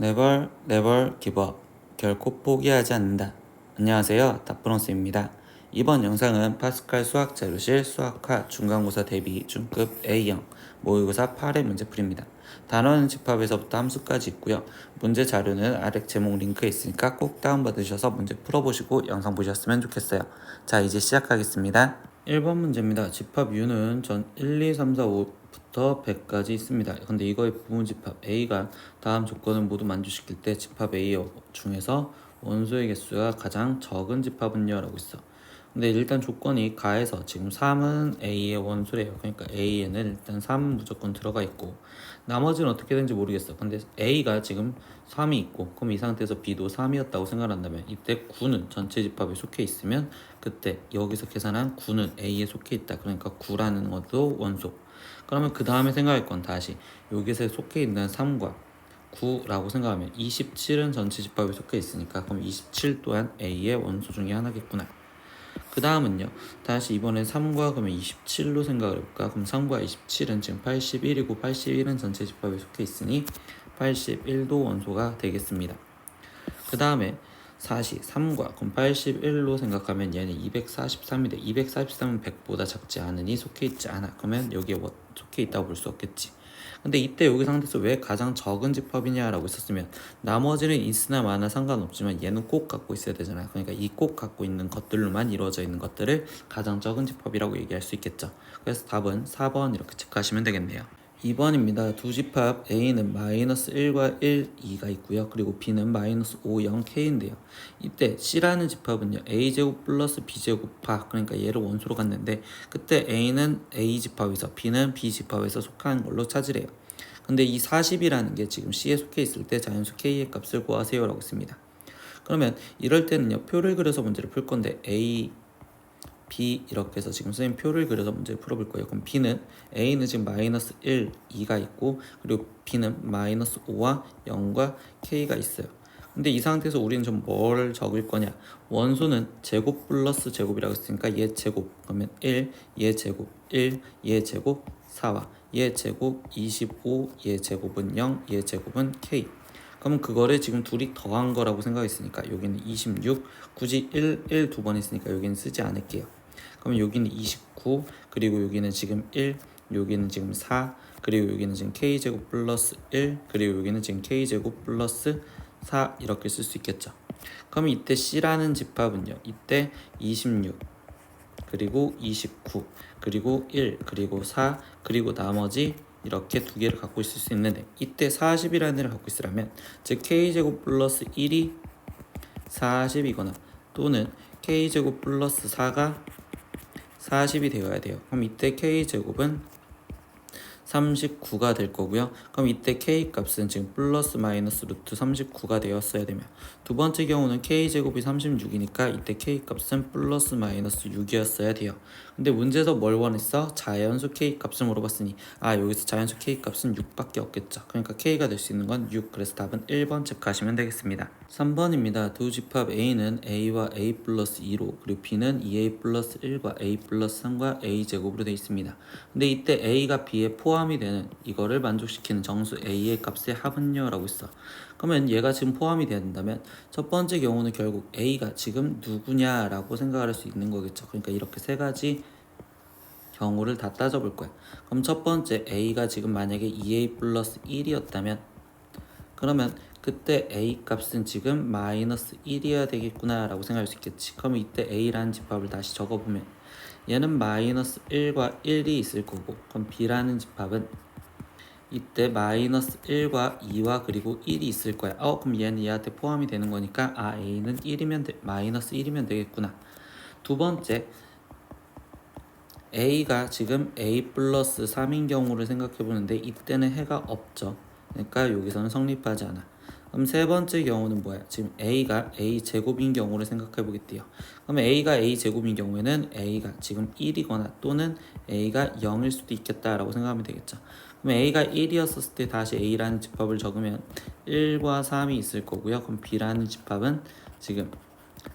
Never, never give up. 결코 포기하지 않는다. 안녕하세요, 닥브런스입니다. 이번 영상은 파스칼 수학자료실 수학화 중간고사 대비 중급 A형 모의고사 8회 문제풀이입니다. 단어는 집합에서부터 함수까지 있고요. 문제 자료는 아래 제목 링크에 있으니까 꼭 다운받으셔서 문제 풀어보시고 영상 보셨으면 좋겠어요. 자, 이제 시작하겠습니다. 1번 문제입니다. 집합 U는 전 1, 2, 3, 4, 5부터 100까지 있습니다. 근데 이거의 부분 집합 A가 다음 조건을 모두 만족시킬 때 집합 A 중에서 원소의 개수가 가장 적은 집합은요? 라고 있어. 근데 일단 조건이 가에서 지금 3은 A의 원소래요. 그러니까 A에는 일단 3은 무조건 들어가 있고 나머지는 어떻게 되는지 모르겠어. 근데 A가 지금 3이 있고 그럼 이 상태에서 B도 3이었다고 생각한다면 이때 9는 전체 집합에 속해 있으면 그때 여기서 계산한 9는 A에 속해 있다. 그러니까 9라는 것도 원소. 그러면 그 다음에 생각할 건 다시 여기서 속해 있는 3과 9라고 생각하면 27은 전체 집합에 속해 있으니까 그럼 27 또한 A의 원소 중에 하나겠구나. 그 다음은요, 다시 이번엔 3과 그러면 27로 생각을 해볼까? 그럼 3과 27은 지금 81이고 81은 전체 집합에 속해 있으니 81도 원소가 되겠습니다. 그 다음에 3과 그럼 81로 생각하면 얘는 243인데 243은 100보다 작지 않으니 속해 있지 않아. 그러면 여기에 속해 있다고 볼 수 없겠지. 근데 이때 여기 상태에서 왜 가장 적은 집합이냐라고 있었으면 나머지는 있으나 마나 상관없지만 얘는 꼭 갖고 있어야 되잖아요. 그러니까 이 꼭 갖고 있는 것들로만 이루어져 있는 것들을 가장 적은 집합이라고 얘기할 수 있겠죠. 그래서 답은 4번 이렇게 체크하시면 되겠네요. 2번입니다. 두 집합 A는 마이너스 1과 1, 2가 있고요. 그리고 B는 마이너스 5, 0, K인데요. 이때 C라는 집합은요. A제곱 플러스 B제곱 파, 그러니까 얘를 원소로 갔는데 그때 A는 A 집합에서 B는 B 집합에서 속하는 걸로 찾으래요. 근데 이 40이라는 게 지금 C에 속해 있을 때 자연수 K의 값을 구하세요 라고 씁니다. 그러면 이럴 때는요. 표를 그려서 문제를 풀 건데 A, B 이렇게 해서 지금 선생님 표를 그려서 문제를 풀어볼 거예요. 그럼 B는 A는 지금 마이너스 1, 2가 있고 그리고 B는 마이너스 5와 0과 K가 있어요. 근데 이 상태에서 우리는 좀 뭘 적을 거냐? 원소는 제곱 플러스 제곱이라고 했으니까 얘 제곱 그러면 1, 얘 제곱 1, 얘 제곱 4와 얘 제곱 25, 얘 제곱은 0, 얘 제곱은 K. 그러면 그거를 지금 둘이 더한 거라고 생각했으니까 여기는 26, 굳이 1 두 번 있으니까 여기는 쓰지 않을게요. 그러면 여기는 29, 그리고 여기는 지금 1, 여기는 지금 4, 그리고 여기는 지금 K제곱 플러스 1, 그리고 여기는 지금 K제곱 플러스 4 이렇게 쓸 수 있겠죠. 그러면 이때 C라는 집합은요. 이때 26, 그리고 29, 그리고 1, 그리고 4, 그리고 나머지 이렇게 두 개를 갖고 있을 수 있는데 이때 40이라는 애를 갖고 있으려면 즉 K제곱 플러스 1이 40이거나 또는 K제곱 플러스 4가 40이 되어야 돼요. 그럼 이때 K제곱은 39가 될 거고요. 그럼 이때 K 값은 지금 플러스 마이너스 루트 39가 되었어야 되면 두 번째 경우는 K제곱이 36이니까 이때 K 값은 플러스 마이너스 6이었어야 돼요. 근데 문제에서 뭘 원했어? 자연수 K 값을 물어봤으니 여기서 자연수 K 값은 6밖에 없겠죠. 그러니까 K가 될 수 있는 건 6. 그래서 답은 1번 체크하시면 되겠습니다. 3번입니다. 두 집합 A는 A와 A 플러스 2로 그리고 B는 2A 플러스 1과 A 플러스 3과 A 제곱으로 되어 있습니다. 근데 이때 A가 B에 포함이 되는 이거를 만족시키는 정수 A의 값의 합은요 라고 있어. 그러면 얘가 지금 포함이 된다면 첫 번째 경우는 결국 A가 지금 누구냐라고 생각을 할 수 있는 거겠죠. 그러니까 이렇게 세 가지 경우를 다 따져볼 거야. 그럼 첫 번째 A가 지금 만약에 2A 플러스 1이었다면 그러면 그때 A 값은 지금 마이너스 1이어야 되겠구나 라고 생각할 수 있겠지. 그러면 이때 A라는 집합을 다시 적어보면 얘는 마이너스 1과 1이 있을 거고 그럼 B라는 집합은 이때 마이너스 1과 2와 그리고 1이 있을 거야. 그럼 얘는 얘한테 포함이 되는 거니까 A는 1이면 마이너스 1이면 되겠구나. 두 번째 A가 지금 A 플러스 3인 경우를 생각해 보는데 이때는 해가 없죠. 그러니까 여기서는 성립하지 않아. 그럼 세 번째 경우는 뭐야? 지금 A가 A 제곱인 경우를 생각해 보겠대요. 그러면 A가 A 제곱인 경우에는 A가 지금 1이거나 또는 A가 0일 수도 있겠다라고 생각하면 되겠죠. 그럼 A가 1이었을 때 다시 A라는 집합을 적으면 1과 3이 있을 거고요. 그럼 B라는 집합은 지금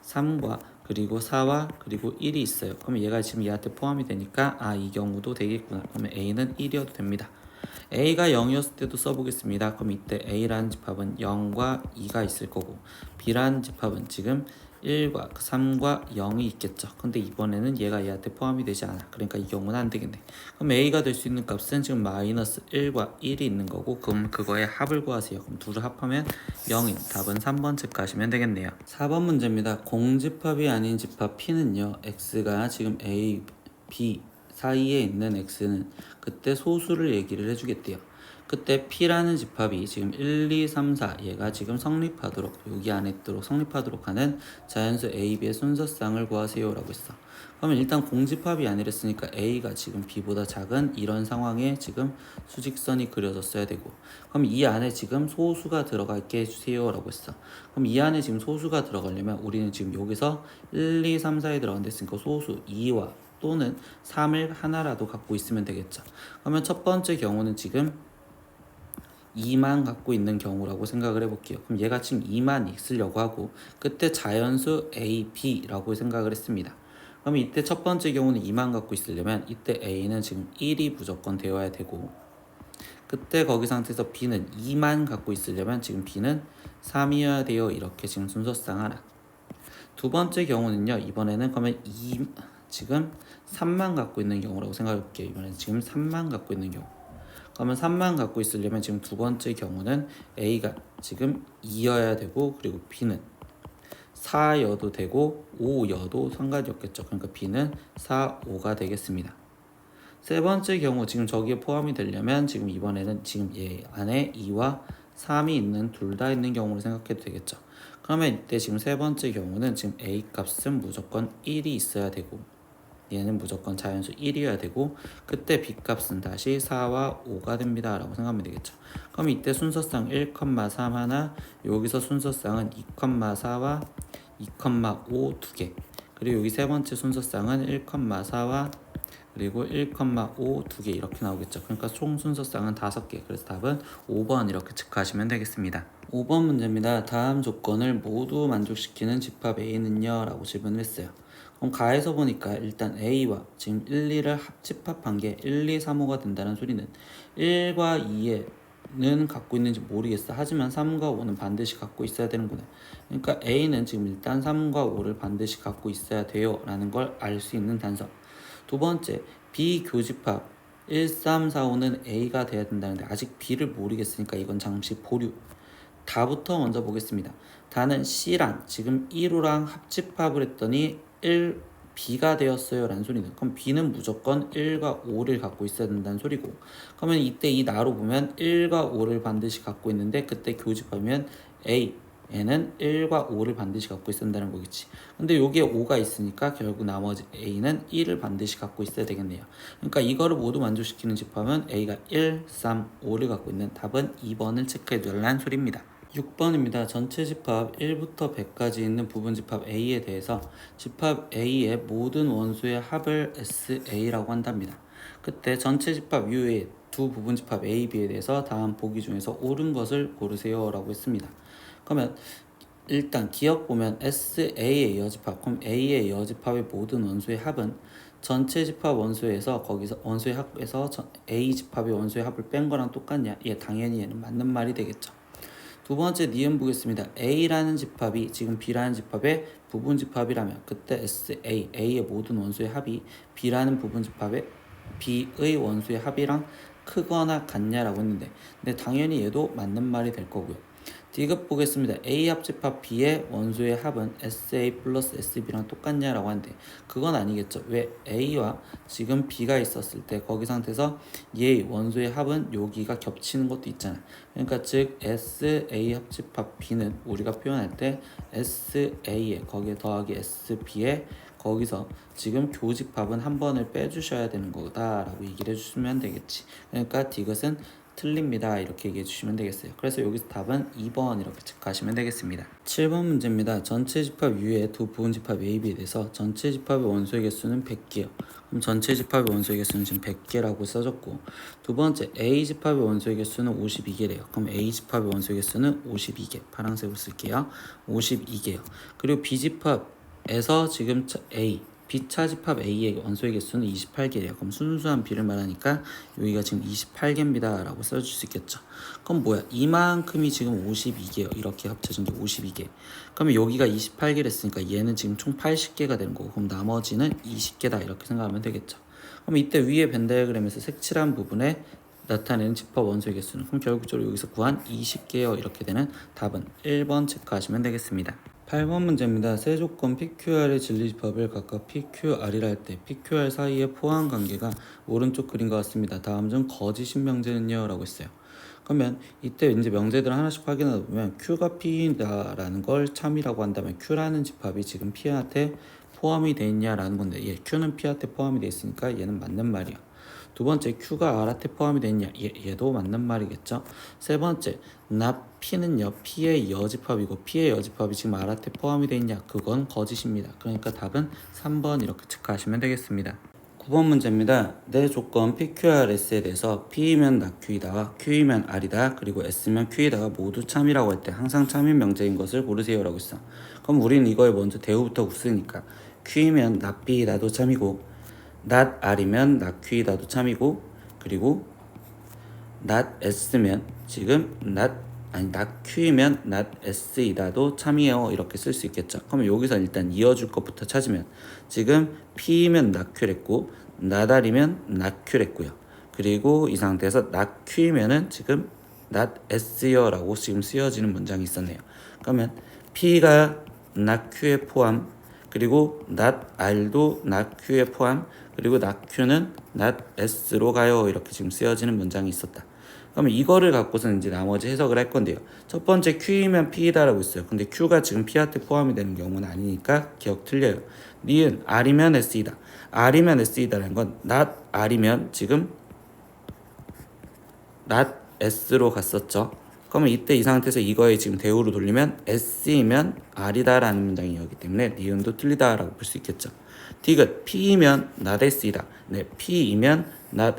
3과 그리고 4와 그리고 1이 있어요. 그럼 얘가 지금 얘한테 포함이 되니까 이 경우도 되겠구나. 그러면 A는 1이어도 됩니다. A가 0이었을 때도 써보겠습니다. 그럼 이때 A라는 집합은 0과 2가 있을 거고 B라는 집합은 지금 1과 3과 0이 있겠죠. 근데 이번에는 얘가 얘한테 포함이 되지 않아. 그러니까 이 경우는 안 되겠네. 그럼 A가 될 수 있는 값은 지금 마이너스 1과 1이 있는 거고 그럼 그거의 합을 구하세요. 그럼 둘을 합하면 0인 답은 3번 체크하시면 되겠네요. 4번 문제입니다. 공집합이 아닌 집합 P는요. X가 지금 A, B 사이에 있는 X는 그때 소수를 얘기를 해주겠대요. 그때 P라는 집합이 지금 1, 2, 3, 4 얘가 지금 성립하도록 여기 안에 있도록 성립하도록 하는 자연수 A, B의 순서쌍을 구하세요 라고 했어. 그러면 일단 공집합이 아니랬으니까 A가 지금 B보다 작은 이런 상황에 지금 수직선이 그려졌어야 되고 그럼 이 안에 지금 소수가 들어가 있게 해주세요 라고 했어. 그럼 이 안에 지금 소수가 들어가려면 우리는 지금 여기서 1, 2, 3, 4에 들어간다 했으니까 소수 2와 또는 3을 하나라도 갖고 있으면 되겠죠. 그러면 첫 번째 경우는 지금 2만 갖고 있는 경우라고 생각을 해볼게요. 그럼 얘가 지금 2만 있으려고 하고 그때 자연수 A, B라고 생각을 했습니다. 그럼 이때 첫 번째 경우는 2만 갖고 있으려면 이때 A는 지금 1이 무조건 되어야 되고 그때 거기 상태에서 B는 2만 갖고 있으려면 지금 B는 3이어야 돼요. 이렇게 지금 순서상 하나. 두 번째 경우는요. 이번에는 그러면 지금 3만 갖고 있는 경우라고 생각해볼게요. 이번에는 지금 3만 갖고 있는 경우. 그러면 3만 갖고 있으려면 지금 두 번째 경우는 A가 지금 2여야 되고 그리고 B는 4여도 되고 5여도 상관이 없겠죠. 그러니까 B는 4, 5가 되겠습니다. 세 번째 경우 지금 저기에 포함이 되려면 지금 이번에는 지금 얘 안에 2와 3이 있는 둘 다 있는 경우로 생각해도 되겠죠. 그러면 이때 지금 세 번째 경우는 지금 A 값은 무조건 1이 있어야 되고 얘는 무조건 자연수 1이어야 되고 그때 B 값은 다시 4와 5가 됩니다 라고 생각하면 되겠죠. 그럼 이때 순서상 1,3 하나 여기서 순서상은 2,4와 2,5 두 개 그리고 여기 세 번째 순서상은 1,4와 그리고 1,5 두 개 이렇게 나오겠죠. 그러니까 총 순서상은 5개. 그래서 답은 5번 이렇게 체크하시면 되겠습니다. 5번 문제입니다. 다음 조건을 모두 만족시키는 집합 A는요? 라고 질문을 했어요. 그럼 가에서 보니까 일단 A와 지금 1, 2를 합집합한 게 1, 2, 3, 5가 된다는 소리는 1과 2는 갖고 있는지 모르겠어. 하지만 3과 5는 반드시 갖고 있어야 되는구나. 그러니까 A는 지금 일단 3과 5를 반드시 갖고 있어야 돼요 라는 걸 알 수 있는 단서. 두 번째, 비교집합 1, 3, 4, 5는 A가 돼야 된다는데 아직 B를 모르겠으니까 이건 잠시 보류. 다부터 먼저 보겠습니다. 다는 C랑 지금 1호랑 합집합을 했더니 1, B가 되었어요 라는 소리는 그럼 B는 무조건 1과 5를 갖고 있어야 된다는 소리고 그러면 이때 이 나로 보면 1과 5를 반드시 갖고 있는데 그때 교집하면 A는 1과 5를 반드시 갖고 있어야 된다는 거겠지. 근데 여기에 5가 있으니까 결국 나머지 A는 1을 반드시 갖고 있어야 되겠네요. 그러니까 이거를 모두 만족시키는 집합은 A가 1, 3, 5를 갖고 있는 답은 2번을 체크해 두라는 소리입니다. 6번입니다. 전체 집합 1부터 100까지 있는 부분 집합 A에 대해서 집합 A의 모든 원수의 합을 SA라고 한답니다. 그때 전체 집합 U의 두 부분 집합 A, B에 대해서 다음 보기 중에서 옳은 것을 고르세요 라고 했습니다. 그러면 일단 기억 보면 SA의 여집합, 그럼 A의 여집합의 모든 원수의 합은 전체 집합 원수에서 거기서 원수의 합에서 A 집합의 원수의 합을 뺀 거랑 똑같냐? 예, 당연히 얘는 맞는 말이 되겠죠. 두 번째 니은 보겠습니다. A라는 집합이 지금 B라는 집합의 부분 집합이라면 그때 SA, A의 모든 원수의 합이 B라는 부분 집합의 B의 원수의 합이랑 크거나 같냐라고 했는데 근데 당연히 얘도 맞는 말이 될 거고요. D급 보겠습니다. A 합집합 B의 원수의 합은 SA 플러스 SB랑 똑같냐라고 하는데 그건 아니겠죠. 왜? A와 지금 B가 있었을 때 거기 상태에서 얘의 원수의 합은 여기가 겹치는 것도 있잖아. 그러니까 즉 SA 합집합 B는 우리가 표현할 때 SA에 거기에 더하기 SB에 거기서 지금 교집합은 한 번을 빼주셔야 되는 거다라고 얘기를 해주시면 되겠지. 그러니까 D것은 틀립니다. 이렇게 얘기해 주시면 되겠어요. 그래서 여기서 답은 2번 이렇게 체크하시면 되겠습니다. 7번 문제입니다. 전체 집합 U의 두 부분 집합 A, B에 대해서 전체 집합의 원소의 개수는 100개요. 그럼 전체 집합의 원소의 개수는 지금 100개라고 써졌고 두 번째 A 집합의 원소의 개수는 52개래요. 그럼 A 집합의 원소의 개수는 52개. 파란색으로 쓸게요. 52개요. 그리고 B 집합에서 지금 A B차 집합 A의 원소의 개수는 28개예요. 그럼 순수한 B를 말하니까 여기가 지금 28개입니다 라고 써줄 수 있겠죠. 그럼 뭐야? 이만큼이 지금 52개예요. 이렇게 합쳐진 게 52개. 그러면 여기가 28개를 했으니까 얘는 지금 총 80개가 되는 거고, 그럼 나머지는 20개다 이렇게 생각하면 되겠죠. 그럼 이때 위에 벤 다이어그램에서 색칠한 부분에 나타내는 집합 원소의 개수는, 그럼 결국적으로 여기서 구한 20개요 이렇게 되는 답은 1번 체크하시면 되겠습니다. 8번 문제입니다. 세 조건 PQR의 진리집합을 각각 PQR이라 할 때 PQR 사이의 포함 관계가 오른쪽 그림과 같습니다. 다음 중 거짓인 명제는요? 라고 했어요. 그러면 이때 이제 명제들을 하나씩 확인하다 보면 Q가 P다라는 걸 참이라고 한다면 Q라는 집합이 지금 P한테 포함이 돼 있냐라는 건데, Q는 P한테 포함이 돼 있으니까 얘는 맞는 말이야. 두 번째, Q가 R한테 포함이 되냐? 얘도 맞는 말이겠죠. 세 번째, P는요 P의 여집합이고 P의 여집합이 지금 R한테 포함이 되어 있냐? 그건 거짓입니다. 그러니까 답은 3번 이렇게 체크하시면 되겠습니다. 9번 문제입니다. 내 조건 PQRS에 대해서 P이면 Q이다, Q이면 R이다, 그리고 S면 Q이다가 모두 참이라고 할 때 항상 참인 명제인 것을 고르세요 라고 했어. 그럼 우리는 이거에 먼저 대우부터 붙으니까 Q이면 P 나도 참이고, R이면 Q이다도 참이고, 그리고 S면 지금 Q이면 S이다도 참이에요 이렇게 쓸 수 있겠죠. 그러면 여기서 일단 이어줄 것부터 찾으면 지금 P이면 Q랬고, R이면 Q랬고요. 그리고 이 상태에서 Q이면은 지금 S요 라고 지금 쓰여지는 문장이 있었네요. 그러면 P가 Q에 포함, 그리고 R도 Q에 포함, 그리고 Q는 S로 가요 이렇게 지금 쓰여지는 문장이 있었다. 그러면 이거를 갖고서는 이제 나머지 해석을 할 건데요. 첫 번째 Q이면 P이다라고 있어요. 근데 Q가 지금 P한테 포함이 되는 경우는 아니니까 기억 틀려요. 니은 R이면 S이다. R이면 S이다라는 건 R이면 지금 S로 갔었죠. 그러면 이때 이 상태에서 이거에 지금 대우로 돌리면 S이면 R이다라는 문장이었기 때문에 니은도 틀리다라고 볼 수 있겠죠. 디귿 P이면 S이다. 네, P이면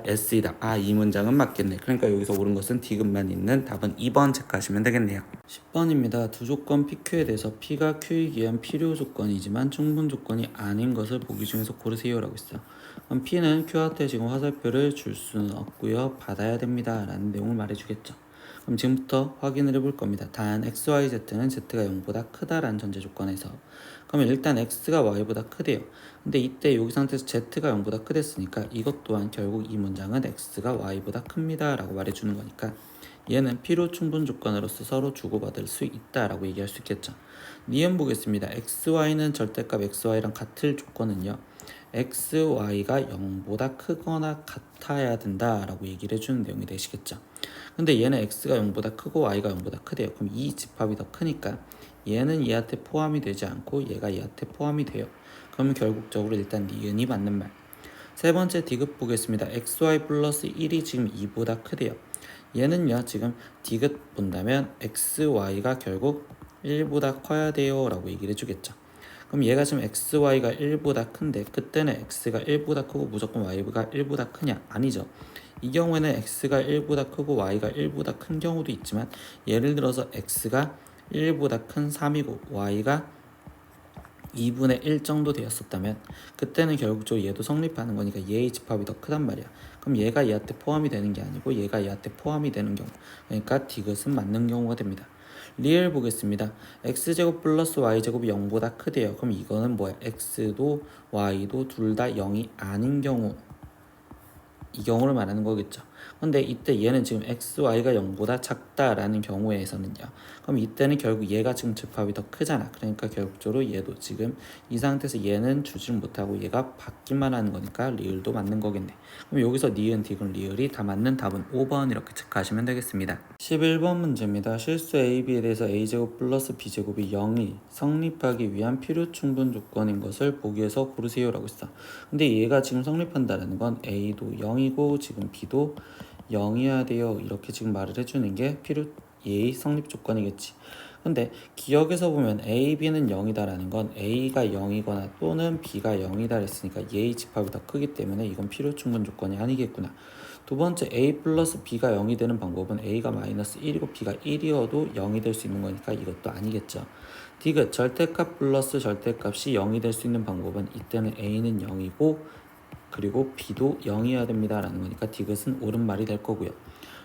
S이다. 이 문장은 맞겠네. 그러니까 여기서 옳은 것은 디귿만 있는 답은 2번 체크하시면 되겠네요. 10번입니다. 두 조건 PQ에 대해서 P가 Q이기 위한 필요 조건이지만 충분 조건이 아닌 것을 보기 중에서 고르세요 라고 있어요. 그럼 P는 Q한테 지금 화살표를 줄 수는 없고요, 받아야 됩니다 라는 내용을 말해주겠죠. 그럼 지금부터 확인을 해볼 겁니다. 단 XYZ는 Z가 0보다 크다라는 전제 조건에서, 그러면 일단 X가 Y보다 크대요. 근데 이때 여기 상태에서 Z가 0보다 크댔으니까 이것 또한 결국 이 문장은 X가 Y보다 큽니다 라고 말해주는 거니까 얘는 필요 충분 조건으로서 서로 주고받을 수 있다라고 얘기할 수 있겠죠. 니은 보겠습니다. XY는 절대값 XY랑 같을 조건은요, XY가 0보다 크거나 같아야 된다라고 얘기를 해주는 내용이 되시겠죠. 근데 얘는 X가 0보다 크고 Y가 0보다 크대요. 그럼 이 집합이 더 크니까 얘는 얘한테 포함이 되지 않고 얘가 얘한테 포함이 돼요. 그러면 결국적으로 일단 니은이 맞는 말. 세 번째 디귿 보겠습니다. XY 플러스 1이 지금 2보다 크대요. 얘는요 지금 디귿 본다면 XY가 결국 1보다 커야 돼요 라고 얘기를 해주겠죠. 그럼 얘가 지금 XY가 1보다 큰데 그때는 X가 1보다 크고 무조건 Y가 1보다 크냐? 아니죠. 이 경우에는 X가 1보다 크고 Y가 1보다 큰 경우도 있지만, 예를 들어서 X가 1보다 큰 3이고 Y가 2분의 1 정도 되었었다면 그때는 결국적으로 얘도 성립하는 거니까 얘의 집합이 더 크단 말이야. 그럼 얘가 얘한테 포함이 되는 게 아니고 얘가 얘한테 포함이 되는 경우, 그러니까 디귿은 맞는 경우가 됩니다. 리을 보겠습니다. x제곱 플러스 y제곱이 0보다 크대요. 그럼 이거는 뭐야? x도 y도 둘 다 0이 아닌 경우, 이 경우를 말하는 거겠죠. 근데 이때 얘는 지금 xy가 0보다 작다라는 경우에서는요, 그럼 이때는 결국 얘가 지금 집합이 더 크잖아. 그러니까 결국적으로 얘도 지금 이 상태에서 얘는 주지를 못하고 얘가 받기만 하는 거니까 리을도 맞는 거겠네. 그럼 여기서 니은, 디귿, 리을이 다 맞는 답은 5번 이렇게 체크하시면 되겠습니다. 11번 문제입니다. 실수 AB에 대해서 A제곱 플러스 B제곱이 0이 성립하기 위한 필요 충분 조건인 것을 보기에서 고르세요 라고 했어. 근데 얘가 지금 성립한다는 건 A도 0이고 지금 B도 0이어야 돼요 이렇게 지금 말을 해주는 게 필요 예의 성립 조건이겠지. 근데 기억에서 보면 A, B는 0이다라는 건 A가 0이거나 또는 B가 0이다 했으니까 얘의 집합이 더 크기 때문에 이건 필요 충분 조건이 아니겠구나. 두 번째 a 플러스 b가 0이 되는 방법은 a가 마이너스 1이고 b가 1이어도 0이 될 수 있는 거니까 이것도 아니겠죠. 디귿 절대값 플러스 절대값이 0이 될 수 있는 방법은 이때는 a는 0이고 그리고 b도 0이어야 됩니다 라는 거니까 디귿은 옳은 말이 될 거고요.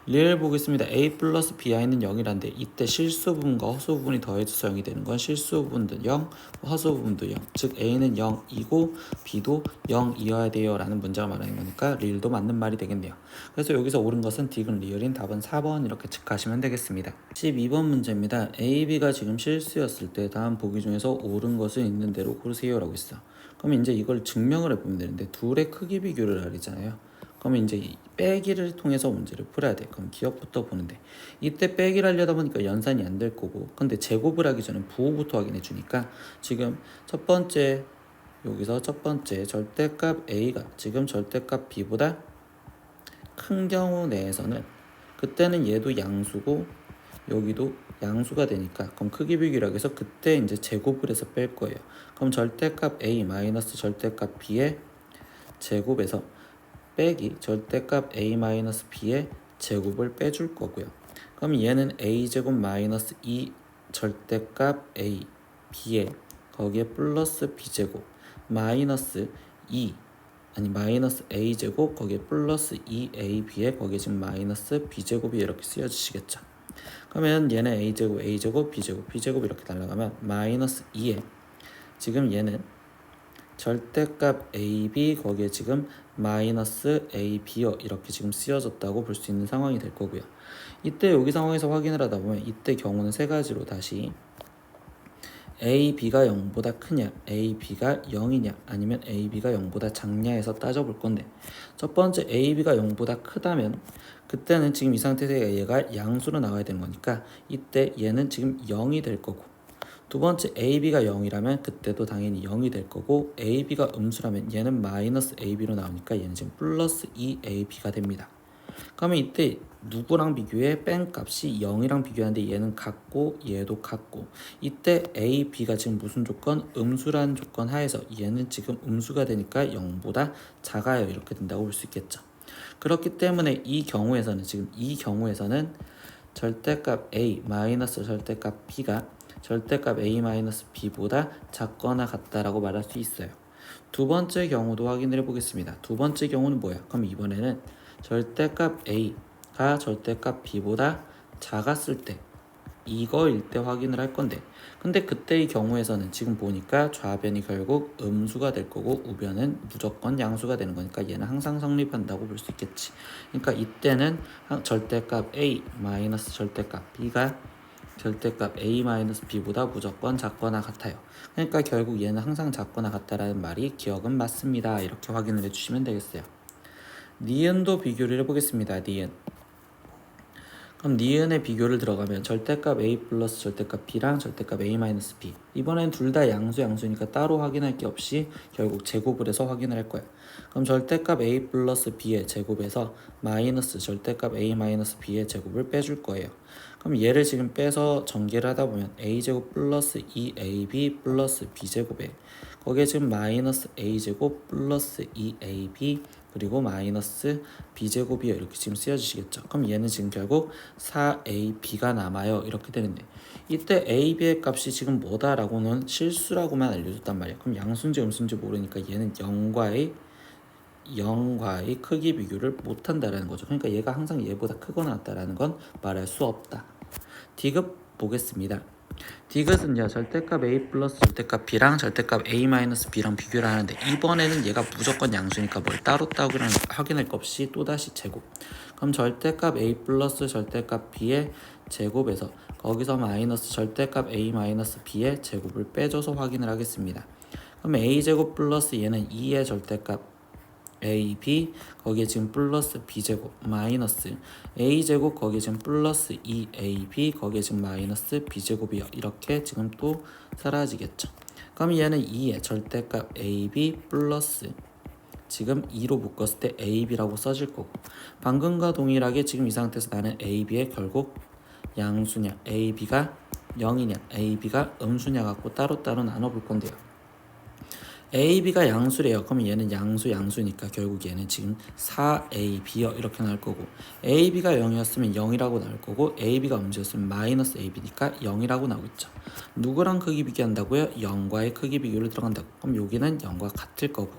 리을 보겠습니다. a 플러스 bi는 0이란데 이때 실수 부분과 허수 부분이 더해져서 0이 되는 건 실수 부분도 0, 허수 부분도 0. 즉 a는 0이고 b도 0이어야 돼요 라는 문장을 말하는 거니까 리을도 맞는 말이 되겠네요. 그래서 여기서 옳은 것은 디귿 리을인 답은 4번 이렇게 체크하시면 되겠습니다. 12번 문제입니다. a, b가 지금 실수였을 때 다음 보기 중에서 옳은 것은 있는 대로 고르세요 라고 있어. 그럼 이제 이걸 증명을 해보면 되는데 둘의 크기 비교를 하려잖아요. 그러면 이제 이 빼기를 통해서 문제를 풀어야 돼. 그럼 기억부터 보는데 이때 빼기를 하려다 보니까 연산이 안 될 거고 근데 제곱을 하기 전에 부호부터 확인해 주니까 지금 첫 번째 여기서 첫 번째 절대값 a가 지금 절대값 b보다 큰 경우 내에서는 그때는 얘도 양수고 여기도 양수가 되니까 그럼 크기 비교라고 해서 그때 이제 제곱을 해서 뺄 거예요. 그럼 절대값 a 마이너스 절대값 b의 제곱에서 빼기 절대값 a 마이너스 b의 제곱을 빼줄 거고요. 그럼 얘는 a제곱 마이너스 2 절대값 a b에 거기에 플러스 b제곱 마이너스 2 아니 마이너스 a제곱 거기에 플러스 2ab에 거기에 지금 마이너스 b제곱이 이렇게 쓰여지시겠죠. 그러면 얘는 a제곱 a제곱 b제곱 이렇게 날라가면 마이너스 2에 지금 얘는 절대값 ab 거기에 지금 마이너스 ab여 이렇게 지금 쓰여졌다고 볼 수 있는 상황이 될 거고요. 이때 여기 상황에서 확인을 하다 보면 이때 경우는 세 가지로 다시 ab가 0보다 크냐 ab가 0이냐 아니면 ab가 0보다 작냐에서 따져볼 건데 첫 번째 ab가 0보다 크다면 그때는 지금 이 상태에서 얘가 양수로 나와야 되는 거니까 이때 얘는 지금 0이 될 거고 두 번째 ab가 0이라면 그때도 당연히 0이 될 거고 ab가 음수라면 얘는 마이너스 ab로 나오니까 얘는 지금 플러스 2ab가 됩니다. 그러면 이때 누구랑 비교해? 뺀 값이 0이랑 비교하는데 얘는 같고 얘도 같고 이때 a, b가 지금 무슨 조건? 음수라는 조건 하에서 얘는 지금 음수가 되니까 0보다 작아요 이렇게 된다고 볼 수 있겠죠. 그렇기 때문에 이 경우에서는 절대값 a 마이너스 절대값 b가 절대값 a-b보다 작거나 같다라고 말할 수 있어요. 두 번째 경우도 확인을 해보겠습니다. 두 번째 경우는 뭐야? 그럼 이번에는 절대값 a가 절대값 b보다 작았을 때 이거일 때 확인을 할 건데 근데 그때의 경우에서는 지금 보니까 좌변이 결국 음수가 될 거고 우변은 무조건 양수가 되는 거니까 얘는 항상 성립한다고 볼 수 있겠지. 그러니까 이때는 절대값 a 마이너스 절대값 b가 절대값 a-b보다 무조건 작거나 같아요. 그러니까 결국 얘는 항상 작거나 같다라는 말이 기억은 맞습니다. 이렇게 확인을 해주시면 되겠어요. 니은도 비교를 해보겠습니다. 니은. 그럼 니은의 비교를 들어가면 절대값 a 플러스 절대값 b랑 절대값 a-b 이번엔 둘 다 양수니까 따로 확인할 게 없이 결국 제곱을 해서 확인을 할 거야. 그럼 절대값 a 플러스 b의 제곱에서 마이너스 절대값 a-b의 제곱을 빼줄 거예요. 그럼 얘를 지금 빼서 전개를 하다 보면 a제곱 플러스 2ab 플러스 b제곱에 거기에 지금 마이너스 a제곱 플러스 2ab 그리고 마이너스 b제곱이요 이렇게 지금 쓰여지시겠죠. 그럼 얘는 지금 결국 4ab가 남아요 이렇게 되는데 이때 ab의 값이 지금 뭐다라고는 실수라고만 알려줬단 말이야. 그럼 양수인지 음수인지 모르니까 얘는 0과의 크기 비교를 못한다라는 거죠. 그러니까 얘가 항상 얘보다 크거나 같다라는 건 말할 수 없다. 디귿 보겠습니다. 디귿은요 절대값 a 플러스 절대값 b랑 절대값 a-b랑 비교를 하는데 이번에는 얘가 무조건 양수니까 뭘 따로 확인할 것 없이 또다시 제곱. 그럼 절대값 a 플러스 절대값 b의 제곱에서 거기서 마이너스 절대값 a-b의 제곱을 빼줘서 확인을 하겠습니다. 그럼 a제곱 플러스 얘는 2의 절대값 ab 거기에 지금 플러스 b제곱 마이너스 a제곱 거기에 지금 플러스 2ab 거기에 지금 마이너스 b제곱이요 이렇게 지금 또 사라지겠죠. 그럼 얘는 2의 절대값 ab 플러스 지금 2로 묶었을 때 ab라고 써질 거고 방금과 동일하게 지금 이 상태에서 나는 ab의 결국 양수냐 ab가 0이냐 ab가 음수냐 갖고 따로따로 나눠볼 건데요. AB가 양수래요. 그럼 얘는 양수니까 결국 얘는 지금 4AB요 이렇게 나올 거고, AB가 0이었으면 0이라고 나올 거고, AB가 문제였으면 마이너스 AB니까 0이라고 나오겠죠. 누구랑 크기 비교한다고요? 0과의 크기 비교를 들어간다고. 그럼 여기는 0과 같을 거고,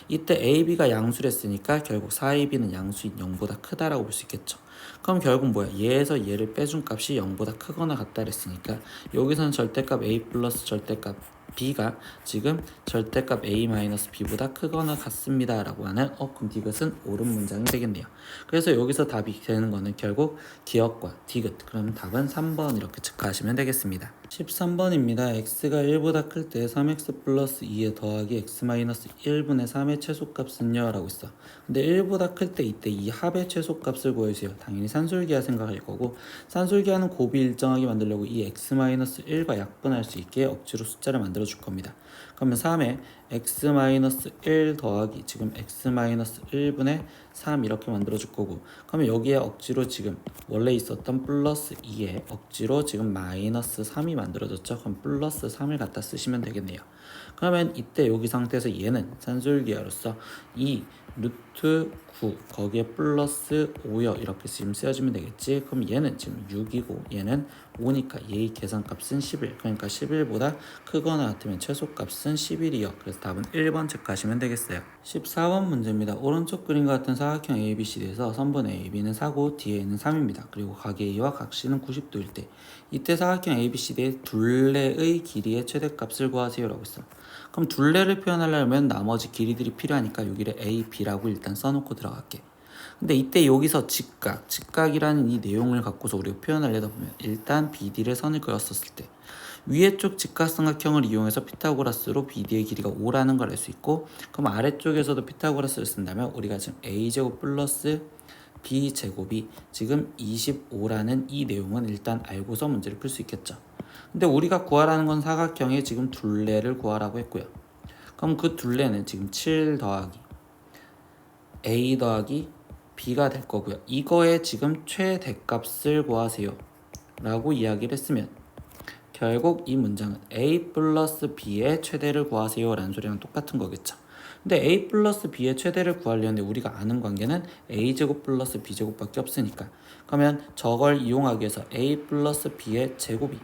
이때 AB가 양수랬으니까 결국 4AB는 양수인 0보다 크다라고 볼 수 있겠죠. 그럼 결국 뭐야? 얘에서 얘를 빼준 값이 0보다 크거나 같다 그랬으니까 여기서는 절대값 A 플러스 절대값 B가 지금 절대값 A-B보다 크거나 같습니다 라고 하는 그럼 이것은 옳은 문장이 되겠네요. 그래서 여기서 답이 되는 거는 결국 기억과 디귿. 그럼 답은 3번 이렇게 체크하시면 되겠습니다. 13번입니다. x가 1보다 클 때 3x 플러스 2에 더하기 x-1분의 3의 최소값은요? 라고 있어. 근데 1보다 클 때 이때 이 합의 최소값을 구해주세요. 당연히 산술기하 생각할 거고, 산술기하는 곱이 일정하게 만들려고 이 x-1과 약분할 수 있게 억지로 숫자를 만들어 줄 겁니다. 그러면 3에 x-1 더하기 지금 x-1분의 3 이렇게 만들어 줄 거고, 그러면 여기에 억지로 지금 원래 있었던 플러스 2에 억지로 지금 마이너스 3이 만들어졌죠. 그럼 플러스 3을 갖다 쓰시면 되겠네요. 그러면 이때 여기 상태에서 얘는 산술기하로서 이 루트 9 거기에 플러스 5요 이렇게 지금 쓰여주면 되겠지. 그럼 얘는 지금 6이고 얘는 5니까 얘의 계산값은 11. 그러니까 11보다 크거나 같으면 최소값은 11이요. 그래서 답은 1번 체크하시면 되겠어요. 14번 문제입니다. 오른쪽 그림과 같은 사각형 ABCD에서 선분 AB는 4고 DA는 3입니다. 그리고 각 A와 각 C는 90도일 때 이때 사각형 ABCD의 둘레의 길이의 최대값을 구하세요 라고 했어. 그럼 둘레를 표현하려면 나머지 길이들이 필요하니까 여기를 A, B라고 일단 써놓고 들어갈게. 근데 이때 여기서 직각이라는 이 내용을 갖고서 우리가 표현하려다 보면 일단 BD를 선을 그었었을 때 위에 쪽 직각삼각형을 이용해서 피타고라스로 BD의 길이가 5라는 걸 알 수 있고, 그럼 아래쪽에서도 피타고라스를 쓴다면 우리가 지금 A제곱 플러스 B제곱이 지금 25라는 이 내용은 일단 알고서 문제를 풀 수 있겠죠. 근데 우리가 구하라는 건 사각형의 지금 둘레를 구하라고 했고요. 그럼 그 둘레는 지금 7 더하기 A 더하기 B가 될 거고요. 이거의 지금 최대값을 구하세요 라고 이야기를 했으면 결국 이 문장은 A 플러스 B의 최대를 구하세요 라는 소리랑 똑같은 거겠죠. 근데 A 플러스 B의 최대를 구하려는데 우리가 아는 관계는 A제곱 플러스 B제곱 밖에 없으니까, 그러면 저걸 이용하기 위해서 A 플러스 B의 제곱이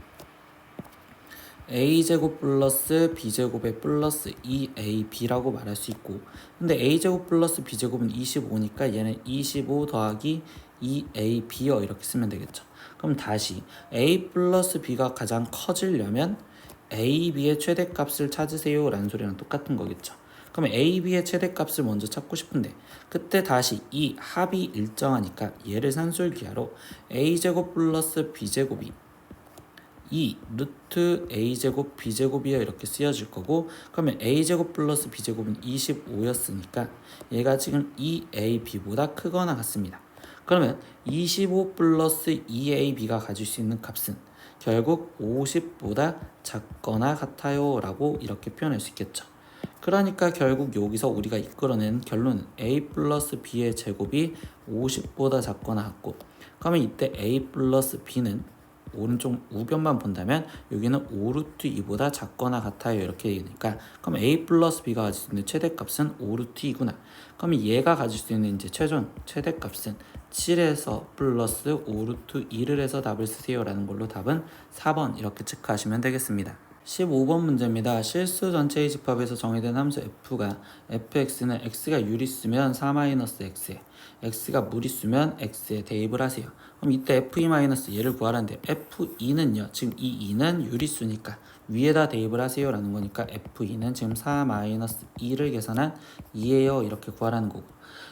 A제곱 플러스 B제곱의 플러스 2AB라고 말할 수 있고, 근데 A제곱 플러스 B제곱은 25니까 얘는 25 더하기 2AB요 이렇게 쓰면 되겠죠. 그럼 다시 A 플러스 B가 가장 커지려면 A, B의 최대값을 찾으세요 라는 소리랑 똑같은 거겠죠. 그러면 A, B의 최대값을 먼저 찾고 싶은데 그때 다시 이 합이 일정하니까 얘를 산술기하로 A제곱 플러스 B제곱이 2 루트 A제곱 B제곱이요 이렇게 쓰여질 거고, 그러면 A제곱 플러스 B제곱은 25였으니까 얘가 지금 2AB보다 크거나 같습니다. 그러면 25 플러스 2AB가 가질 수 있는 값은 결국 50보다 작거나 같아요 라고 이렇게 표현할 수 있겠죠. 그러니까 결국 여기서 우리가 이끌어낸 결론은 A 플러스 B의 제곱이 50보다 작거나 같고, 그러면 이때 A 플러스 B는 오른쪽 우변만 본다면 여기는 5루트 2보다 작거나 같아요 이렇게 되니까, 그럼 A 플러스 B가 가질 수 있는 최대값은 5루트 2구나. 그러면 얘가 가질 수 있는 이제 최종 최대값은 7에서 플러스 5루트 2를 해서 답을 쓰세요 라는 걸로 답은 4번 이렇게 체크하시면 되겠습니다. 15번 문제입니다. 실수 전체의 집합에서 정의된 함수 f가 fx는 x가 유리수면 4-x에 x가 무리수면 x에 대입을 하세요. 그럼 이때 f2- 얘를 구하라는데 f2는요 지금 이 2는 유리수니까 위에다 대입을 하세요 라는 거니까 f2는 지금 4-2를 계산한 2예요 이렇게 구하라는 거고,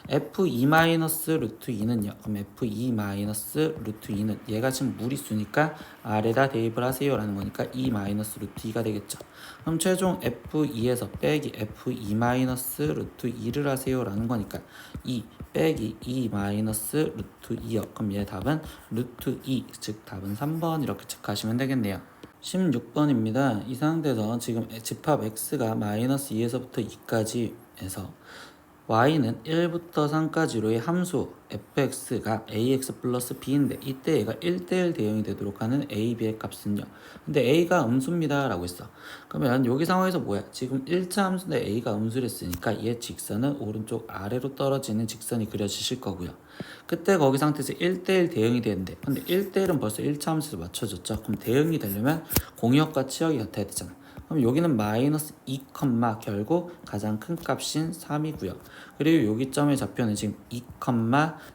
f2- 루트 2는요 그럼 f2- 루트 2는 얘가 지금 무리수니까 아래다 대입을 하세요 라는 거니까 2- 루트 2가 되겠죠. 그럼 최종 f2에서 빼기 f2- 루트 2를 하세요 라는 거니까 2 빼기 2- 루트 2요. 그럼 얘 답은 루트 2, 즉 답은 3번 이렇게 체크하시면 되겠네요. 16번입니다. 이 상태에서 지금 집합 x가 마이너스 2에서부터 2까지 해서 y는 1부터 3까지로의 함수 fx가 ax 플러스 b인데 이때 얘가 1대1 대응이 되도록 하는 a, b의 값은요. 근데 a가 음수입니다 라고 했어. 그러면 여기 상황에서 뭐야? 지금 1차 함수인데 a가 음수랬으니까 얘 직선은 오른쪽 아래로 떨어지는 직선이 그려지실 거고요. 그때 거기 상태에서 1대1 대응이 되는데 근데 1대1은 벌써 1차 함수에서 맞춰졌죠. 그럼 대응이 되려면 공역과 치역이 같아야 되잖아. 그럼 여기는 마이너스 2, 결국 가장 큰 값인 3이고요. 그리고 여기 점의 좌표는 지금 2,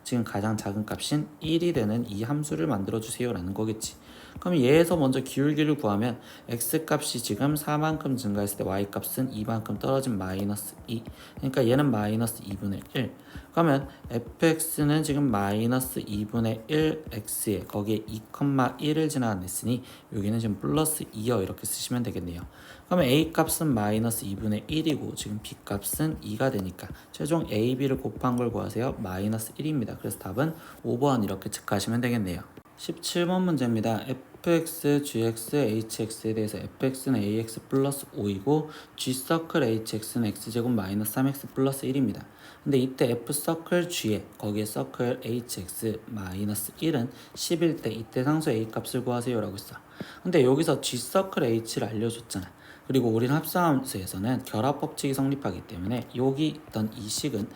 지금 가장 작은 값인 1이 되는 이 함수를 만들어주세요 라는 거겠지. 그럼 얘에서 먼저 기울기를 구하면 x값이 지금 4만큼 증가했을 때 y값은 2만큼 떨어진 마이너스 2. 그러니까 얘는 마이너스 2분의 1. 그러면 fx는 지금 마이너스 2분의 1x에 거기에 2,1을 지나냈으니 여기는 지금 플러스 2여 이렇게 쓰시면 되겠네요. 그러면 a값은 마이너스 2분의 1이고 지금 b값은 2가 되니까 최종 a, b를 곱한 걸 구하세요. 마이너스 1입니다. 그래서 답은 5번 이렇게 체크하시면 되겠네요. 17번 문제입니다. fx, gx, hx에 대해서 fx는 ax 플러스 5이고 g서클 hx는 x제곱 마이너스 3x 플러스 1입니다. 근데 이때 f서클 g에 거기에 서클 hx 마이너스 1은 10일 때 이때 상수 a 값을 구하세요 라고 했어. 근데 여기서 g서클 h를 알려줬잖아. 그리고 우리는 합성함수에서는 결합법칙이 성립하기 때문에 여기 있던 이 식은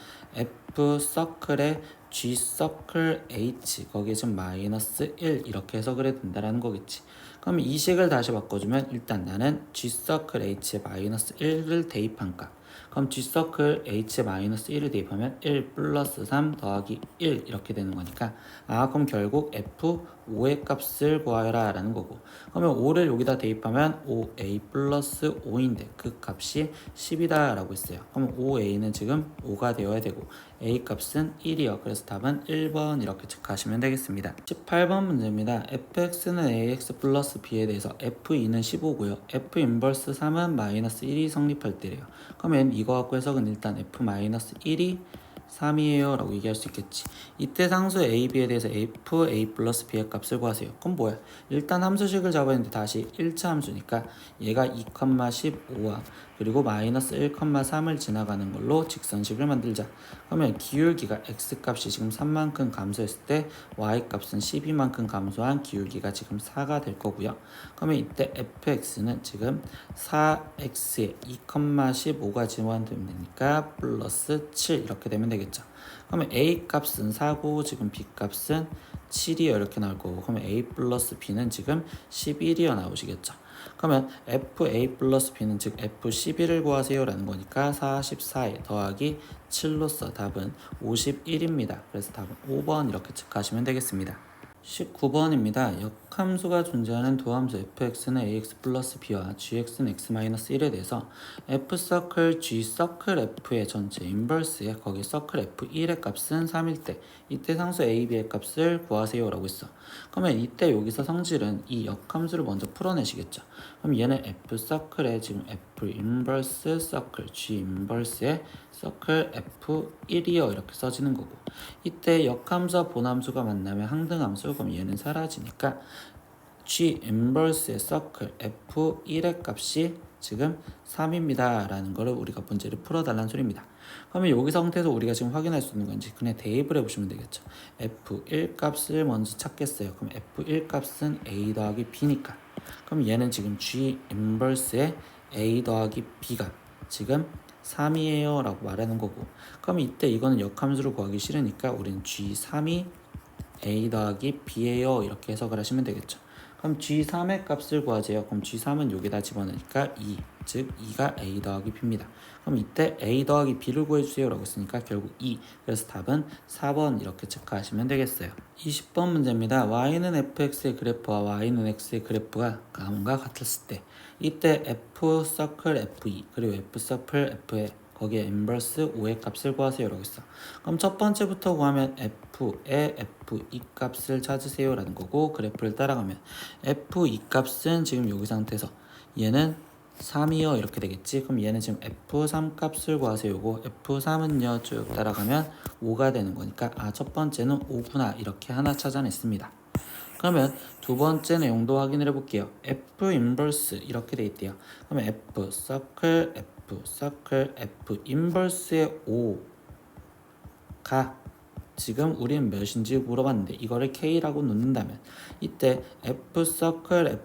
f서클의 g서클 h 거기에 지금 마이너스 1 이렇게 해석을 해야 된다는 거겠지. 그럼 이 식을 다시 바꿔주면 일단 나는 g서클 h에 마이너스 1을 대입한 값. 그럼 g서클 h에 마이너스 1을 대입하면 1 플러스 3 더하기 1 이렇게 되는 거니까 그럼 결국 f5의 값을 구하여라 라는 거고, 그러면 5를 여기다 대입하면 5a 플러스 5인데 그 값이 10이다 라고 했어요. 그럼 5a는 지금 5가 되어야 되고 a 값은 1이요. 그래서 답은 1번 이렇게 체크하시면 되겠습니다. 18번 문제입니다. fx는 ax 플러스 b에 대해서 f2는 15고요. f 인버스 3은 마이너스 1이 성립할 때래요. 그러면 이거 갖고 해석은 일단 f 마이너스 1이 3이에요 라고 얘기할 수 있겠지. 이때 상수 a, b에 대해서 f, a 플러스 b의 값을 구하세요. 그럼 뭐야? 일단 함수식을 잡았는데 다시 1차 함수니까 얘가 2, 15와 그리고 마이너스 1, 3을 지나가는 걸로 직선식을 만들자. 그러면 기울기가 x값이 지금 3만큼 감소했을 때 y값은 12만큼 감소한 기울기가 지금 4가 될 거고요. 그러면 이때 fx는 지금 4x에 2,15가 지원되면 되니까 플러스 7 이렇게 되면 되겠죠. 그러면 a 값은 4고 지금 b 값은 7이요 이렇게 나올 거고, 그러면 a 플러스 b는 지금 11이요 나오시겠죠. 그러면 fa 플러스 b는 즉 f11을 구하세요 라는 거니까 44에 더하기 7로서 답은 51입니다. 그래서 답은 5번 이렇게 체크하시면 되겠습니다. 19번입니다. 역함수가 존재하는 두 함수 fx는 ax 플러스 b와 gx는 x 마이너스 1에 대해서 f서클 g서클 f의 전체 인버스에 거기 서클 f1의 값은 3일 때 이때 상수 a, b의 값을 구하세요 라고 했어. 그러면 이때 여기서 성질은 이 역함수를 먼저 풀어내시겠죠. 그럼 얘는 f서클에 지금 f 인버스 서클 g 인버스에 서클 f1이요 이렇게 써지는 거고, 이때 역함수와 본함수가 만나면 항등함수, 그럼 얘는 사라지니까 g 인버스의 서클 f1의 값이 지금 3입니다 라는 거를 우리가 문제를 풀어달라는 소리입니다. 그러면 여기 상태에서 우리가 지금 확인할 수 있는 건지 그냥 대입을 해보시면 되겠죠. f1 값을 먼저 찾겠어요. 그럼 f1 값은 a 더하기 b니까 그럼 얘는 지금 g 인버스의 a 더하기 b가 지금 3이에요 라고 말하는 거고, 그럼 이때 이거는 역함수를 구하기 싫으니까 우리는 g3이 a 더하기 b예요 이렇게 해석을 하시면 되겠죠. 그럼 g3의 값을 구하세요. 그럼 g3은 여기다 집어넣으니까 2, 즉 2가 a 더하기 b입니다. 그럼 이때 a 더하기 b를 구해주세요 라고 했으니까 결국 2, 그래서 답은 4번 이렇게 체크하시면 되겠어요. 20번 문제입니다. y는 fx의 그래프와 y는 x의 그래프가 다음과 같았을 때 이때 f 서클 f2 그리고 f 서클 f에 거기에 인버스 5의 값을 구하세요 라고 했어. 그럼 첫 번째부터 구하면 f의 f2 값을 찾으세요 라는 거고, 그래프를 따라가면 f2 값은 지금 여기 상태에서 얘는 3이요 이렇게 되겠지. 그럼 얘는 지금 f3 값을 구하세요고, f3은요 쭉 따라가면 5가 되는 거니까 첫 번째는 5구나 이렇게 하나 찾아냈습니다. 그러면 두 번째 내용도 확인을 해볼게요. f 인버스 이렇게 돼 있대요. 그러면 f 서클 f 인버스의 5 지금 우리는 몇인지 물어봤는데 이거를 K라고 놓는다면 이때 F 서클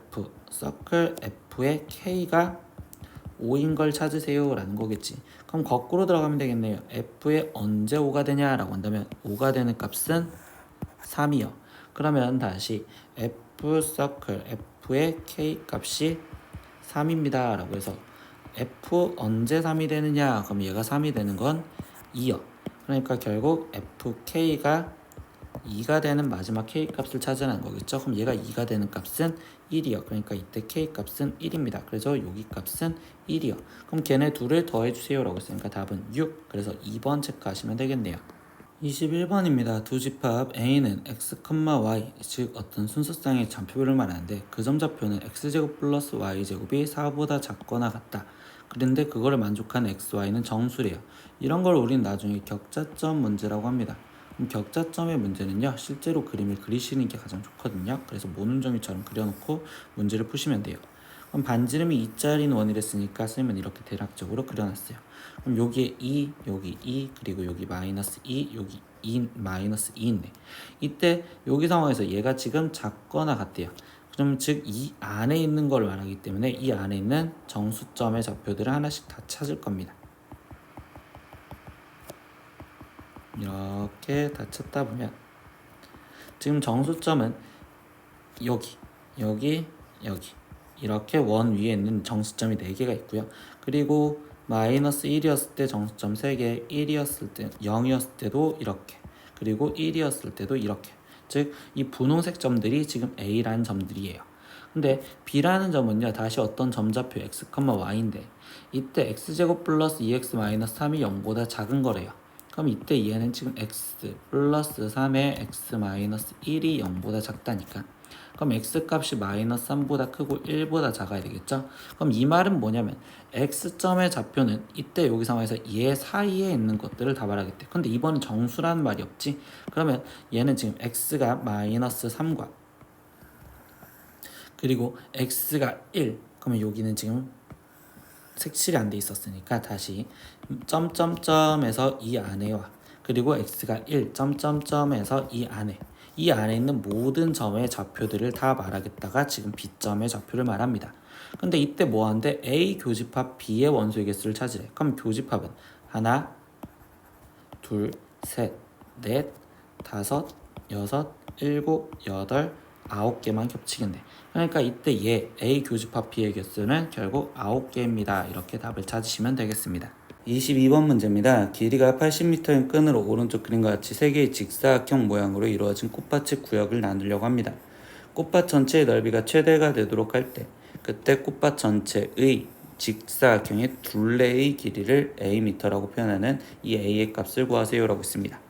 F의 K가 5인 걸 찾으세요 라는 거겠지. 그럼 거꾸로 들어가면 되겠네요. F에 언제 5가 되냐라고 한다면 5가 되는 값은 3이요. 그러면 다시 F 서클 F의 K 값이 3입니다 라고 해서 F 언제 3이 되느냐? 그럼 얘가 3이 되는 건 2요. 그러니까 결국 FK가 2가 되는 마지막 K 값을 찾으라는 거겠죠. 그럼 얘가 2가 되는 값은 1이요. 그러니까 이때 K 값은 1입니다. 그래서 여기 값은 1이요. 그럼 걔네 둘을 더해주세요 라고 했으니까 답은 6. 그래서 2번 체크하시면 되겠네요. 21번입니다. 두 집합 A는 x, y, 즉 어떤 순서상의 좌표를 말하는데 그 점 좌표는 x제곱 플러스 y제곱이 4보다 작거나 같다. 그런데 그거를 만족하는 xy는 정수래요. 이런 걸 우린 나중에 격자점 문제라고 합니다. 그럼 격자점의 문제는요, 실제로 그림을 그리시는 게 가장 좋거든요. 그래서 모눈점이처럼 그려놓고 문제를 푸시면 돼요. 그럼 반지름이 2짜리인 원이랬으니까 쌤은 이렇게 대략적으로 그려놨어요. 그럼 여기에 2, 여기 2, 그리고 여기 마이너스 2, 여기 2, 마이너스 2인데 이때 여기 상황에서 얘가 지금 작거나 같대요. 그럼 즉 이 안에 있는 걸 말하기 때문에 이 안에 있는 정수점의 좌표들을 하나씩 다 찾을 겁니다. 이렇게 다 찾다 보면 지금 정수점은 여기 이렇게 원 위에 있는 정수점이 4개가 있고요. 그리고 마이너스 1이었을 때 정수점 3개, 1이었을 때 0이었을 때도 이렇게, 그리고 1이었을 때도 이렇게. 즉 이 분홍색 점들이 지금 A라는 점들이에요. 근데 B라는 점은요, 다시 어떤 점좌표 x, y인데 이때 x제곱 플러스 2x 마이너스 3이 0보다 작은 거래요. 그럼 이때 얘는 지금 x 플러스 3의 x 마이너스 1이 0보다 작다니까. 그럼 x값이 마이너스 3보다 크고 1보다 작아야 되겠죠? 그럼 이 말은 뭐냐면 x점의 좌표는 이때 여기 상황에서 얘 사이에 있는 것들을 다 말하겠대. 근데 이번엔 정수라는 말이 없지? 그러면 얘는 지금 x가 마이너스 3과 그리고 x가 1, 그러면 여기는 지금 색칠이 안 돼 있었으니까 다시 점점점에서 이 안에와 그리고 x가 1 점점점에서 이 안에 있는 모든 점의 좌표들을 다 말하겠다가 지금 B점의 좌표를 말합니다. 근데 이때 뭐하는데 A 교집합 B의 원소의 개수를 찾으래. 그럼 교집합은 하나, 둘, 셋, 넷, 다섯, 여섯, 일곱, 여덟, 9개만 겹치겠네. 그러니까 이때 얘 A 교집합 B의 개수는 결국 9개입니다. 이렇게 답을 찾으시면 되겠습니다. 22번 문제입니다. 길이가 80m인 끈으로 오른쪽 그림과 같이 3개의 직사각형 모양으로 이루어진 꽃밭의 구역을 나누려고 합니다. 꽃밭 전체의 넓이가 최대가 되도록 할 때 그때 꽃밭 전체의 직사각형의 둘레의 길이를 Am라고 표현하는 이 A의 값을 구하세요 라고 했습니다.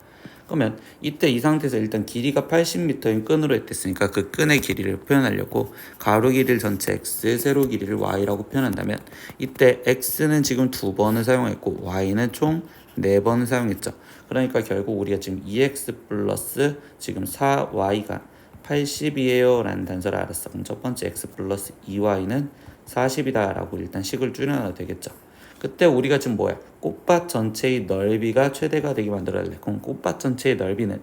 그러면 이때 이 상태에서 일단 길이가 80m인 끈으로 했댔으니까 그 끈의 길이를 표현하려고 가로 길이를 전체 x, 세로 길이를 y라고 표현한다면 이때 x는 지금 2번을 사용했고 y는 총 4번을 사용했죠. 그러니까 결국 우리가 지금 2x 플러스 지금 4y가 80이에요 라는 단서를 알았어. 그럼 첫 번째 x 플러스 2y는 40이다 라고 일단 식을 줄여놔도 되겠죠. 그때 우리가 지금 뭐야? 꽃밭 전체의 넓이가 최대가 되게 만들어야 돼. 그럼 꽃밭 전체의 넓이는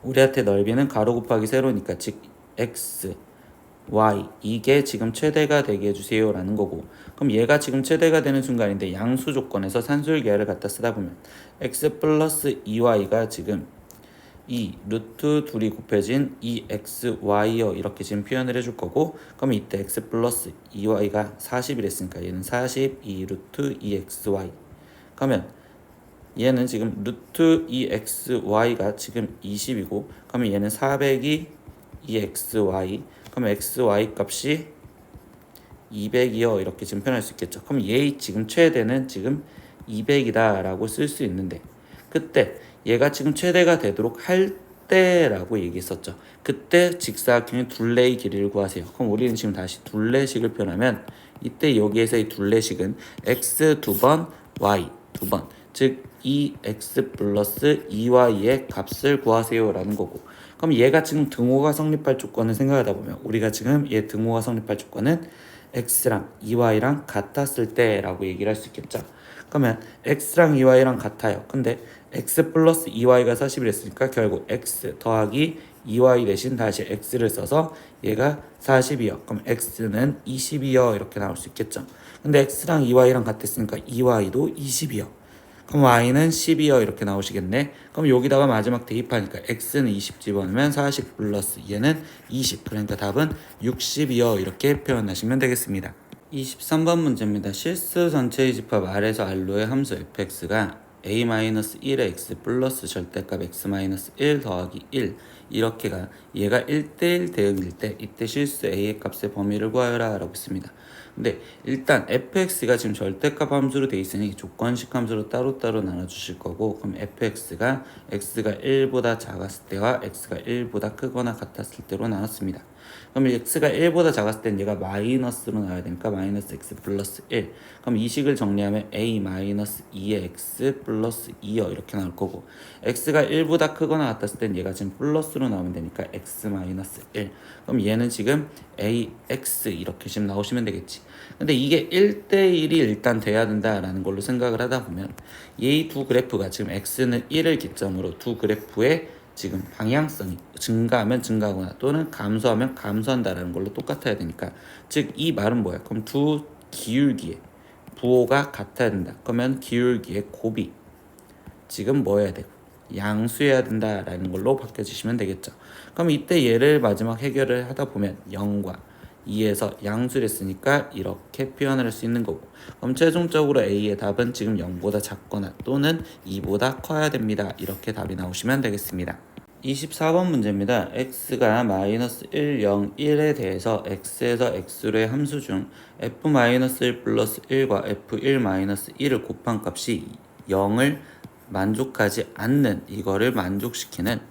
우리한테 넓이는 가로 곱하기 세로니까 즉 x, y 이게 지금 최대가 되게 해주세요 라는 거고, 그럼 얘가 지금 최대가 되는 순간인데 양수 조건에서 산술계를 갖다 쓰다 보면 x 플러스 2y가 지금 이 루트 둘이 곱해진 2xy요 이렇게 지금 표현을 해줄 거고, 그럼 이때 x 플러스 2y가 40이랬으니까 얘는 42 루트 2xy, 그러면 얘는 지금 루트 2xy가 지금 20이고 그러면 얘는 400이 2xy, 그러면 xy 값이 200이요 이렇게 지금 표현할 수 있겠죠. 그럼 얘의 지금 최대는 지금 200이다 라고 쓸 수 있는데, 그때 얘가 지금 최대가 되도록 할 때라고 얘기했었죠. 그때 직사각형의 둘레의 길이를 구하세요. 그럼 우리는 지금 다시 둘레식을 표현하면 이때 여기에서의 둘레식은 x 2번, y 2번, 즉 2x 플러스 2y의 값을 구하세요 라는 거고, 그럼 얘가 지금 등호가 성립할 조건을 생각하다 보면 우리가 지금 얘 등호가 성립할 조건은 x랑 2y랑 같았을 때 라고 얘기를 할 수 있겠죠. 그러면 x랑 2y랑 같아요. 근데 x 플러스 2y가 40이랬으니까 결국 x 더하기 2y 대신 다시 x를 써서 얘가 40이요. 그럼 x는 20이요. 이렇게 나올 수 있겠죠. 근데 x랑 2y랑 같았으니까 2y도 20이요. 그럼 y는 10이요. 이렇게 나오시겠네. 그럼 여기다가 마지막 대입하니까 x는 20 집어넣으면 40 플러스 얘는 20. 그러니까 답은 60이요. 이렇게 표현하시면 되겠습니다. 23번 문제입니다. 실수 전체의 집합 R에서 R로의 함수 fx가 a-1의 x 플러스 절대값 x-1 더하기 1 이렇게가 얘가 1대1 대응일 때 이때 실수 a의 값의 범위를 구하여라 라고 했습니다. 근데 일단 fx가 지금 절대값 함수로 돼 있으니 조건식 함수로 따로따로 나눠주실 거고, 그럼 fx가 x가 1보다 작았을 때와 x가 1보다 크거나 같았을 때로 나눴습니다. 그럼 x가 1보다 작았을 땐 얘가 마이너스로 나와야 되니까 마이너스 x 플러스 1. 그럼 이 식을 정리하면 a 마이너스 2의 x 플러스 2요 이렇게 나올 거고, x가 1보다 크거나 같았을 땐 얘가 지금 플러스로 나오면 되니까 x 마이너스 1. 그럼 얘는 지금 ax 이렇게 지금 나오시면 되겠지. 근데 이게 1대1이 일단 돼야 된다라는 걸로 생각을 하다 보면 이 두 그래프가 지금 x는 1을 기점으로 두 그래프의 지금 방향성이 증가하면 증가하거나 또는 감소하면 감소한다라는 걸로 똑같아야 되니까, 즉 이 말은 뭐야? 그럼 두 기울기의 부호가 같아야 된다. 그러면 기울기의 곱이 지금 뭐 해야 되고 양수해야 된다라는 걸로 바꿔주시면 되겠죠. 그럼 이때 얘를 마지막 해결을 하다 보면 0과 2에서 양수를 했으니까 이렇게 표현을 할 수 있는 거고, 그럼 최종적으로 A의 답은 지금 0보다 작거나 또는 2보다 커야 됩니다. 이렇게 답이 나오시면 되겠습니다. 24번 문제입니다. x가 마이너스 1, 0, 1에 대해서 x에서 x로의 함수 중 f-1 플러스 1과 f1-1을 곱한 값이 0을 만족하지 않는 이거를 만족시키는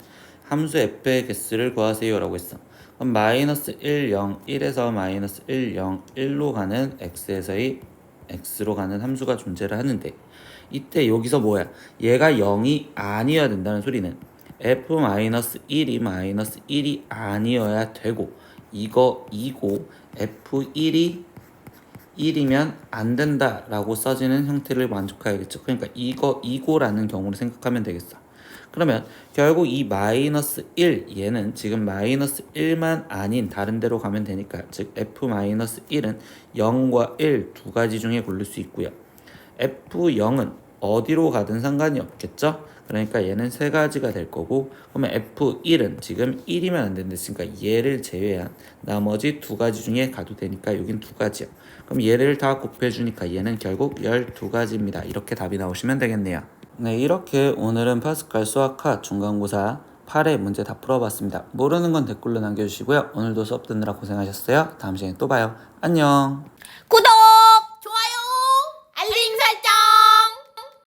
함수 f의 개수를 구하세요 라고 했어. 그럼 마이너스 1, 0, 1에서 마이너스 1, 0, 1로 가는 x에서의 x로 가는 함수가 존재를 하는데, 이때 여기서 뭐야? 얘가 0이 아니어야 된다는 소리는 f-1이 마이너스 1이 아니어야 되고, 이거 2고 f1이 1이면 안 된다 라고 써지는 형태를 만족해야겠죠. 그러니까 이거 2고라는 경우를 생각하면 되겠어. 그러면 결국 이 마이너스 1 얘는 지금 마이너스 1만 아닌 다른 데로 가면 되니까, 즉 f-1은 0과 1 두 가지 중에 고를 수 있고요. f0은 어디로 가든 상관이 없겠죠. 그러니까 얘는 세 가지가 될 거고, 그러면 f1은 지금 1이면 안 된댔으니까 얘를 제외한 나머지 두 가지 중에 가도 되니까 여긴 두 가지요. 그럼 얘를 다 곱해주니까 얘는 결국 12가지입니다. 이렇게 답이 나오시면 되겠네요. 네, 이렇게 오늘은 파스칼 수학화 중간고사 8회 문제 다 풀어봤습니다. 모르는 건 댓글로 남겨주시고요. 오늘도 수업 듣느라 고생하셨어요. 다음 시간에 또 봐요. 안녕. 구독!